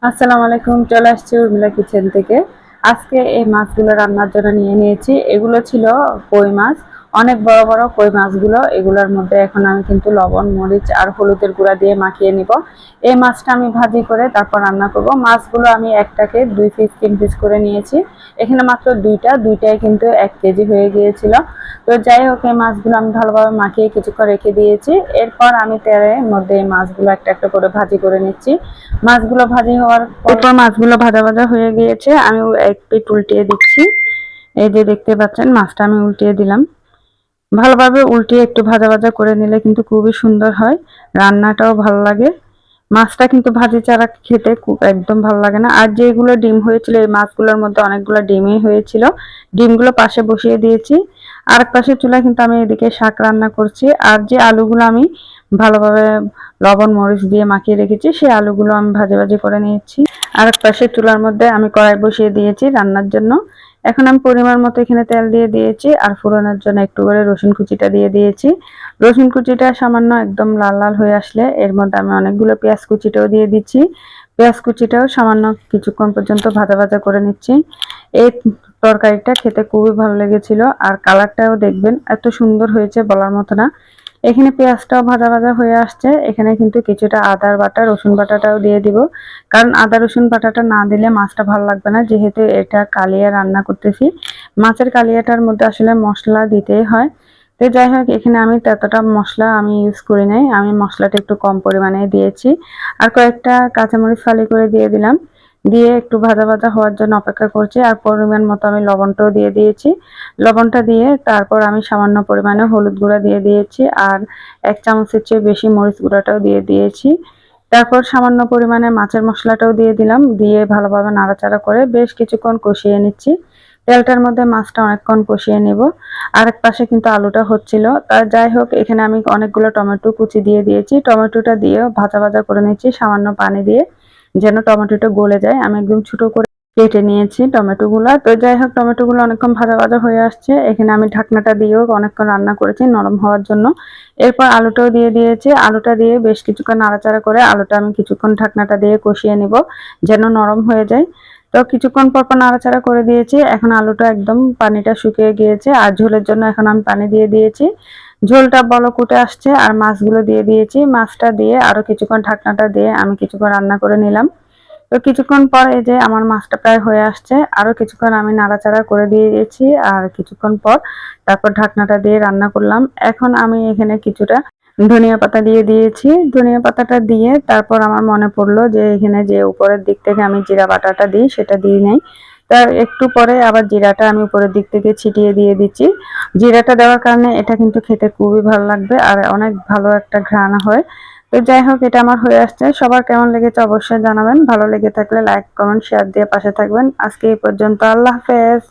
আসসালামু আলাইকুম। চলে আসছি উর্মিলা কিচেন থেকে। আজকে এই মাছগুলো রান্নার জন্য নিয়ে নিয়েছি। এগুলো ছিল কই মাছ, অনেক বড় বড় কই মাছগুলো। এগুলোর মধ্যে এখন আমি কিন্তু লবণ, মরিচ আর হলুদের গুঁড়া দিয়ে মাখিয়ে নিব। এই মাছটা আমি ভাজি করে তারপর রান্না করব। মাছগুলো আমি একটাকে 2 পিস 3 পিস করে নিয়েছি। এখানে মাত্র দুইটাই কিন্তু 1 কেজি হয়ে গিয়েছিল। তো যাই হোক, এই মাছগুলো আমি ভালোভাবে মাখিয়ে কিছুক্ষণ রেখে দিয়েছি। এরপর আমি তেলের মধ্যে এই মাছগুলো একটা একটা করে ভাজি করে নিচ্ছি। মাছগুলো ভাজি হওয়ার পর মাছগুলো ভাজা ভাজা হয়ে গিয়েছে, আমি এক পিঠ উল্টিয়ে দিচ্ছি। এই যে দেখতে পাচ্ছেন, মাছটা আমি উল্টিয়ে দিলাম। ভালোভাবে উল্টিয়ে একটু ভাজা ভাজা করে নিলে কিন্তু খুবই সুন্দর হয়, রান্নাটাও ভালো লাগে। মাছটা কিন্তু ভাজি ছাড়া খেতে খুব একদম ভালো লাগে না। আর যেগুলো ডিম হয়েছিল, এই মাছগুলোর মধ্যে অনেকগুলো ডিমই হয়েছিল। ডিমগুলো পাশে বসিয়ে দিয়েছি। আর এক পাশে চুলায় কিন্তু আমি এদিকে শাক রান্না করছি। আর যে আলুগুলো আমি ভালোভাবে লবণ মরিচ দিয়ে মাখিয়ে রেখেছি, সেই আলুগুলো আমি ভাজি ভাজি করে নিয়েছি। আর এক পাশে চুলার মধ্যে আমি কড়াই বসিয়ে দিয়েছি রান্নার জন্য। এখন আমি পরিমাণ মতো এখানে তেল দিয়ে দিয়েছি, আর ফোড়নের জন্য একটু করে রসুন কুচিটা দিয়ে দিয়েছি। রসুন কুচিটা সামান্য একদম লাল লাল হয়ে আসলে এর মধ্যে আমি অনেকগুলো পেঁয়াজ কুচিটাও দিয়ে দিচ্ছি। পেঁয়াজ কুচিটাও সামান্য কিছুক্ষণ পর্যন্ত ভাজা ভাজা করে নিচ্ছি। এই তরকারিটা খেতে খুবই ভালো লেগেছিল, আর কালারটাও দেখবেন এত সুন্দর হয়েছে বলার মতো না। এখানে পেঁয়াজটাও ভাজা ভাজা হয়ে আসছে। এখানে কিন্তু কিছুটা আদার বাটা, রসুন বাটাটাও দিয়ে দিব। কারণ আদা রসুন বাটাটা না দিলে মাছটা ভালো লাগবে না, যেহেতু এটা কালিয়া রান্না করতেছি। মাছের কালিয়াটার মধ্যে আসলে মশলা দিতেই হয়। তো যাই হোক, এখানে আমি ততটা মশলা আমি ইউজ করি নাই, আমি মশলাটা একটু কম পরিমাণে দিয়েছি। আর কয়েকটা কাঁচামরিচ ফালি করে দিয়ে দিলাম। দিয়ে একটু ভাজা ভাজা হওয়ার জন্য অপেক্ষা করছি। আর পরিমাণ মতো আমি লবণটাও দিয়ে দিয়েছি। লবণটা দিয়ে তারপর আমি সামান্য পরিমাণে হলুদ গুঁড়া দিয়ে দিয়েছি, আর 1 চামচের চেয়ে বেশি মরিচ গুঁড়াটাও দিয়ে দিয়েছি। তারপর সামান্য পরিমাণে মাছের মশলাটাও দিয়ে দিলাম। দিয়ে ভালোভাবে নাড়াচাড়া করে বেশ কিছুক্ষণ কষিয়ে নিচ্ছি। তেলটার মধ্যে মাছটা অনেকক্ষণ কষিয়ে নেব। আরেক পাশে কিন্তু আলুটা হচ্ছিল। তা যাই হোক, এখানে আমি অনেকগুলো টমেটো কুচি দিয়ে দিয়েছি। টমেটোটা দিয়েও ভাজা ভাজা করে নিচ্ছি সামান্য পানি দিয়ে, যেন টমেটোটা গলে যায়। আমি একদম ছোট করে কেটে নিয়েছি টমেটোগুলো। তো যাই হোক, টমেটোগুলো অনেকক্ষণ ভাজা ভাজা হয়ে আসছে। এখানে আমি ঢাকনাটা দিয়েও অনেকক্ষণ রান্না করেছি নরম হওয়ার জন্য। এরপর আলুটাও দিয়ে দিয়েছি। আলুটা দিয়ে বেশ কিছুক্ষণ নাড়াচাড়া করে আলুটা আমি কিছুক্ষণ ঢাকনাটা দিয়ে কষিয়ে নিব, যেন নরম হয়ে যায়। তো কিছুক্ষণ পর পর নাড়াচাড়া করে দিয়েছি। এখন আলুটা একদম পানিটা শুকিয়ে গিয়েছে, আর ঝোলের জন্য এখন আমি পানি দিয়ে দিয়েছি। ঝোলটা বলক উঠে আসছে, আর মাছগুলো দিয়ে দিয়েছি। মাছটা দিয়ে আরো কিছুক্ষণ ঢাকনাটা দিয়ে আমি কিছুক্ষণ রান্না করে নিলাম। তো কিছুক্ষণ পর এই যে আমার মাছটা প্রায় হয়ে আসছে। আরো কিছুক্ষণ আমি নাড়াচাড়া করে দিয়েছি, আর কিছুক্ষণ পর তারপর ঢাকনাটা দিয়ে রান্না করলাম। এখন আমি এখানে কিছুটা ধনিয়া পাতা দিয়ে দিয়েছি। ধনিয়া পাতাটা দিয়ে তারপর আমার মনে পড়লো যে এখানে যে উপরের দিক থেকে আমি জিরা বাটাটা দিই, সেটা দিই নাই। তার একটু পরে আবার জিরাটা আমি উপরের দিক থেকে ছিটিয়ে দিয়ে দিচ্ছি। জিরাটা দেওয়ার কারণে এটা কিন্তু খেতে খুবই ভালো লাগবে, আর অনেক ভালো একটা ঘ্রাণ হয়। তো যাই হোক, এটা আমার হয়ে আসছে। সবার কেমন লেগেছে অবশ্যই জানাবেন। ভালো লেগে থাকলে লাইক কমেন্ট শেয়ার দিয়ে পাশে থাকবেন। আজকে এই পর্যন্ত। আল্লাহ হাফেজ।